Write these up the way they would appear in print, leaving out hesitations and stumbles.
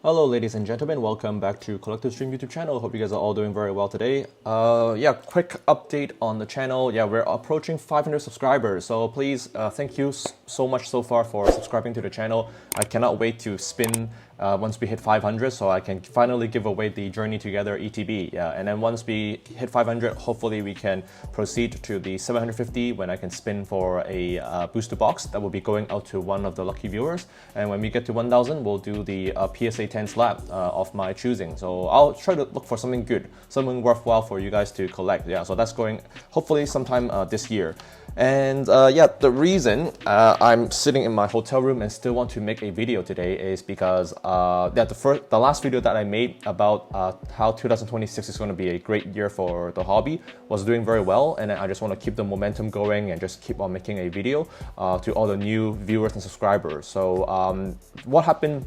Hello ladies and gentlemen, welcome back to Collective Stream YouTube channel. Hope you guys are all doing very well today. Quick update on the channel. We're approaching 500 subscribers, so please thank you so much so far for subscribing to the channel. I cannot wait to spin once we hit 500, so I can finally give away the Journey Together ETB. And then once we hit 500, hopefully we can proceed to the 750 when I can spin for a booster box that will be going out to one of the lucky viewers. And when we get to 1000, we'll do the PSA 10 slab of my choosing. So I'll try to look for something good, something worthwhile for you guys to collect. So that's going hopefully sometime this year. And the reason I'm sitting in my hotel room and still want to make a video today is because the last video that I made about how 2026 is going to be a great year for the hobby was doing very well, and I just want to keep the momentum going and just keep on making a video to all the new viewers and subscribers. So what happened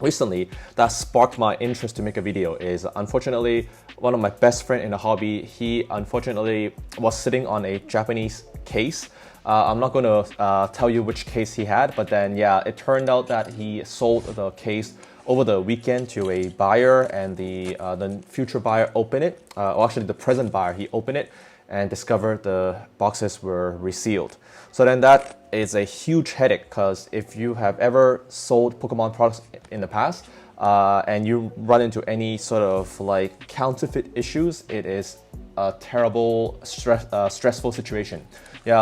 recently that sparked my interest to make a video is, unfortunately, one of my best friend in the hobby, he unfortunately was sitting on a Japanese case. I'm not going to tell you which case he had, but then it turned out that he sold the case over the weekend to a buyer, and the future buyer opened it, or actually the present buyer, he opened it and discovered the boxes were resealed. So then that is a huge headache, because if you have ever sold Pokemon products in the past and you run into any sort of like counterfeit issues, it is a terrible, stressful situation.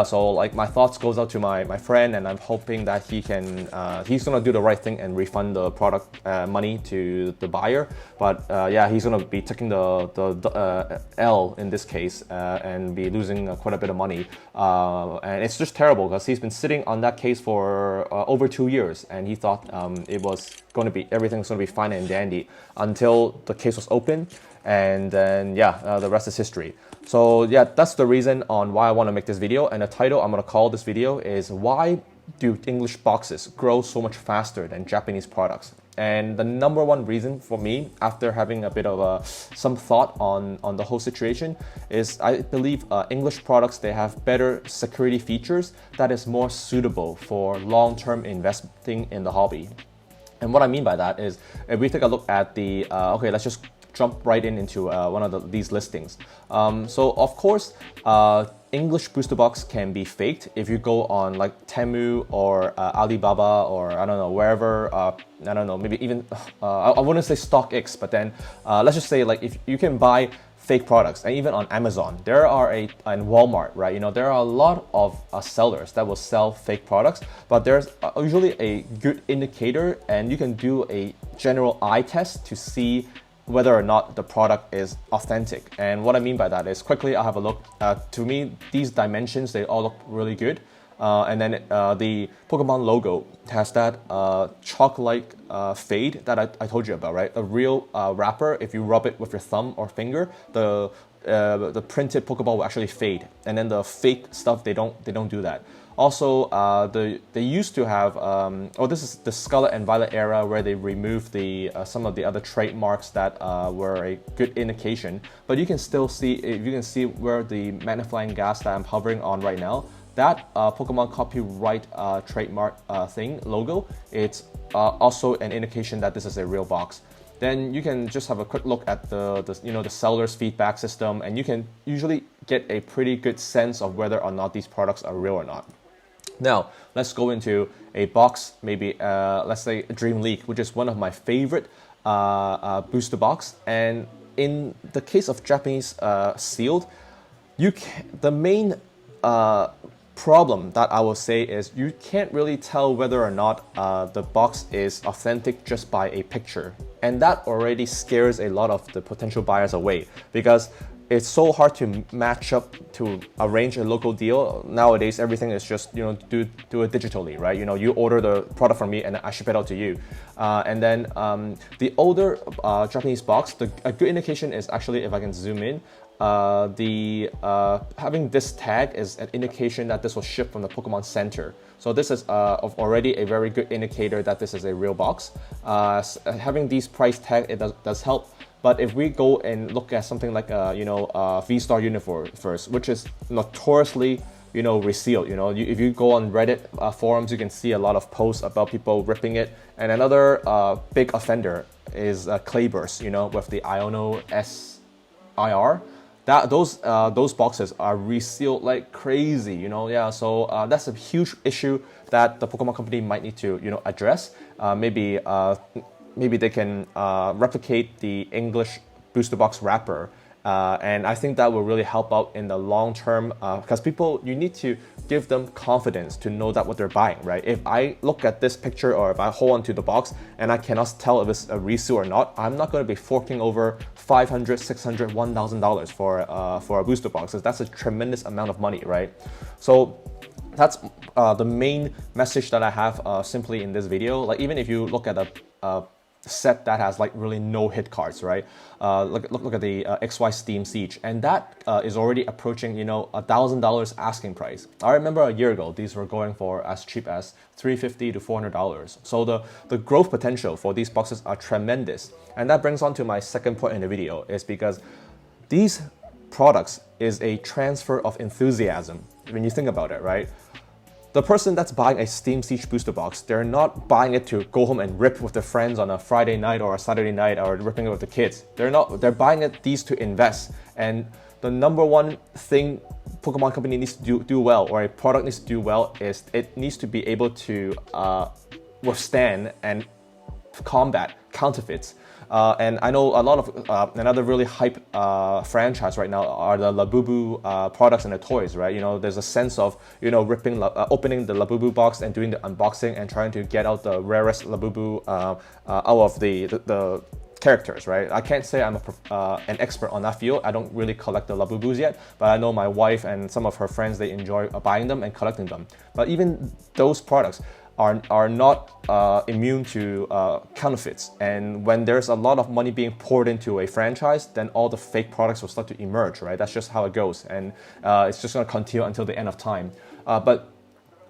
So like my thoughts goes out to my friend, and I'm hoping that he can he's gonna do the right thing and refund the product money to the buyer. But he's gonna be taking the L in this case and be losing quite a bit of money. And it's just terrible, because he's been sitting on that case for over 2 years, and he thought it was going to be, everything's going to be fine and dandy until the case was open, and then the rest is history. So that's the reason on why I want to make this video, and the title I'm going to call this video is "Why do English boxes grow so much faster than Japanese products?" And the number one reason for me, after having a bit of some thought on the whole situation, is I believe English products, they have better security features that is more suitable for long-term investing in the hobby. And what I mean by that is, if we take a look at the, let's just jump right into one of these listings. So of course, English booster box can be faked if you go on like Temu or Alibaba, or I don't know, wherever, I don't know, maybe even, I wouldn't say StockX, but then let's just say, like, if you can buy fake products, and even on Amazon, there are and Walmart, right? There are a lot of sellers that will sell fake products, but there's usually a good indicator, and you can do a general eye test to see whether or not the product is authentic. And what I mean by that is, quickly I'll have a look. To me, these dimensions, they all look really good. And then the Pokemon logo has that chalk-like fade that I told you about, right? A real wrapper, if you rub it with your thumb or finger, the printed Pokeball will actually fade. And then the fake stuff, they don't do that. Also, they used to have, this is the Scarlet and Violet era, where they removed some of the other trademarks that were a good indication. But you can still see, if you can see where the magnifying glass that I'm hovering on right now, that Pokemon copyright trademark thing logo, it's also an indication that this is a real box. Then you can just have a quick look at the seller's feedback system, and you can usually get a pretty good sense of whether or not these products are real or not. Now, let's go into a box, maybe let's say Dream League, which is one of my favorite booster box. And in the case of Japanese sealed, the main problem that I will say is, you can't really tell whether or not the box is authentic just by a picture. And that already scares a lot of the potential buyers away, because it's so hard to match up to arrange a local deal. Nowadays, everything is just, do it digitally, right? You order the product from me and I ship it out to you. And then the older Japanese box, a good indication is actually, if I can zoom in, having this tag is an indication that this was shipped from the Pokemon Center. So this is already a very good indicator that this is a real box. Having these price tag, it does help. But if we go and look at something like V-Star Universe, which is notoriously resealed. If you go on Reddit forums, you can see a lot of posts about people ripping it. And another big offender is Clayburst, with the Iono SIR. Those boxes are resealed like crazy, yeah. So that's a huge issue that the Pokemon Company might need to address. Maybe they can replicate the English booster box wrapper. And I think that will really help out in the long term, because you need to give them confidence to know that what they're buying, right? If I look at this picture or if I hold onto the box and I cannot tell if it's a reseal or not, I'm not going to be forking over $500, $600, $1,000 for a booster box. That's a tremendous amount of money, right? So that's the main message that I have simply in this video. Like, even if you look at a set that has like really no hit cards, right? Look at the XY Steam Siege, and that is already approaching $1,000 asking price. I remember a year ago these were going for as cheap as $350 to $400. So the growth potential for these boxes are tremendous, and that brings on to my second point in the video, is because these products is a transfer of enthusiasm when you think about it, right? The person that's buying a Steam Siege booster box, they're not buying it to go home and rip with their friends on a Friday night or a Saturday night, or ripping it with the kids. They're buying these to invest. And the number one thing Pokemon Company needs to do well, or a product needs to do well, is it needs to be able to withstand and combat counterfeits. And I know a lot of another really hype franchise right now are the Labubu products and the toys, right? There's a sense of opening the Labubu box and doing the unboxing and trying to get out the rarest Labubu out of the characters, right? I can't say I'm an expert on that field. I don't really collect the Labubus yet, but I know my wife and some of her friends, they enjoy buying them and collecting them. But even those products are not immune to counterfeits. And when there's a lot of money being poured into a franchise, then all the fake products will start to emerge, right? That's just how it goes. And it's just going to continue until the end of time. But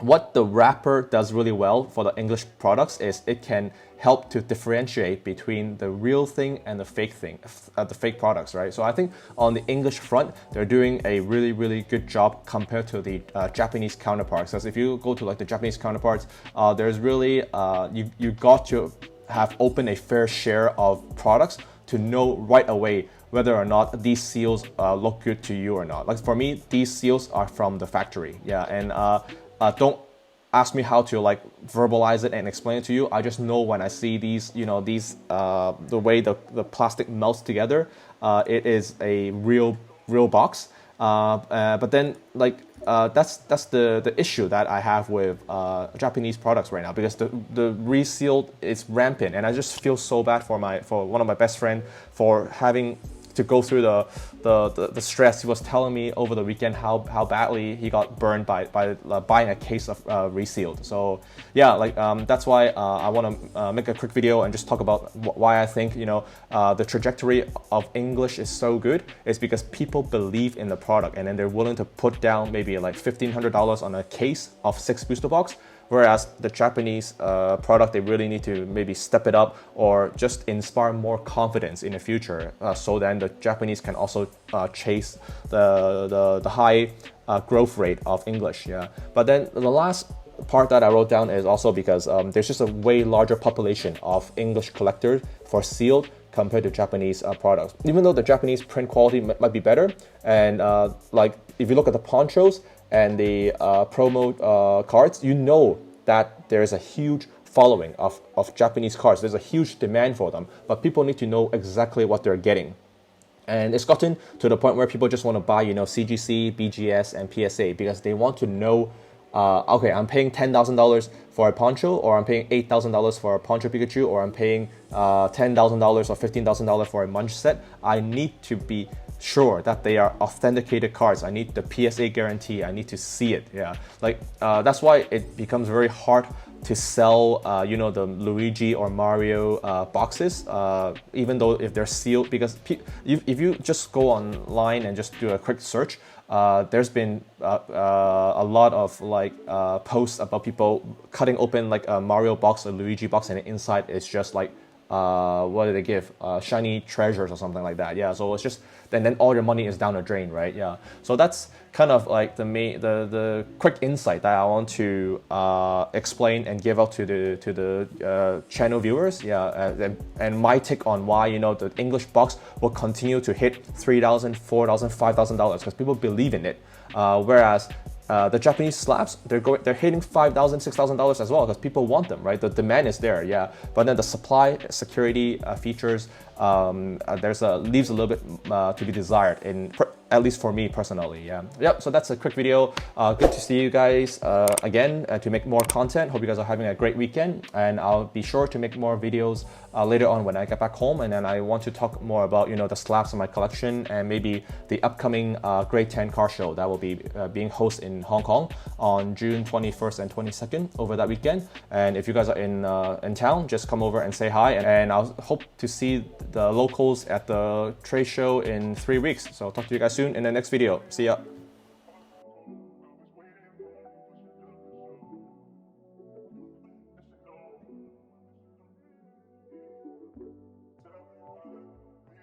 what the wrapper does really well for the English products is it can help to differentiate between the real thing and the fake thing, the fake products, right? So I think on the English front, they're doing a really, really good job compared to the Japanese counterparts. Because if you go to like the Japanese counterparts, there's really, you got to have opened a fair share of products to know right away whether or not these seals look good to you or not. Like for me, these seals are from the factory, yeah, and don't ask me how to like verbalize it and explain it to you. I just know when I see these, the way the plastic melts together, it is a real box. But then like that's the issue that I have with Japanese products right now, because the resealed is rampant, and I just feel so bad for one of my best friend for having to go through the stress. He was telling me over the weekend how badly he got burned by buying a case of resealed. So yeah, like that's why I want to make a quick video and just talk about why I think the trajectory of English is so good. Is because people believe in the product, and then they're willing to put down maybe like $1,500 on a case of 6 booster box. Whereas the Japanese product, they really need to maybe step it up or just inspire more confidence in the future, so then the Japanese can also chase the high growth rate of English. Yeah, but then the last part that I wrote down is also because there's just a way larger population of English collectors for sealed compared to Japanese products. Even though the Japanese print quality might be better, and like if you look at the ponchos and the promo cards, that there's a huge following of Japanese cards. There's a huge demand for them, but people need to know exactly what they're getting. And it's gotten to the point where people just want to buy, CGC, BGS, and PSA because they want to know, okay, I'm paying $10,000 for a poncho, or I'm paying $8,000 for a Poncho Pikachu, or I'm paying $10,000 or $15,000 for a Munch set. I need to be sure that they are authenticated cards. I need the PSA guarantee. I need to see it. Yeah, like that's why it becomes very hard to sell, the Luigi or Mario boxes, even though if they're sealed. Because if you just go online and just do a quick search, there's been a lot of like posts about people cutting open like a Mario box or Luigi box, and the inside is just like what did they give? Shiny treasures or something like that. Yeah, so it's just, and then all your money is down the drain, right? Yeah, so that's kind of like the quick insight that I want to explain and give out to the channel viewers. Yeah, and my take on why, you know, the English box will continue to hit $3,000, $4,000, $5,000 because people believe in it, whereas the Japanese slabs, they're hitting $5,000, $6,000 as well because people want them, right? The demand is there, yeah. But then the supply, security features, leaves a little bit to be desired, at least for me personally, yeah. Yep. So that's a quick video. Good to see you guys again to make more content. Hope you guys are having a great weekend, and I'll be sure to make more videos later on when I get back home. And then I want to talk more about, you know, the slabs in my collection and maybe the upcoming Grade 10 car show that will be being hosted in Hong Kong on June 21st and 22nd over that weekend. And if you guys are in town, just come over and say hi. And I'll hope to see the locals at the trade show in 3 weeks. So I'll talk to you guys soon in the next video. See ya.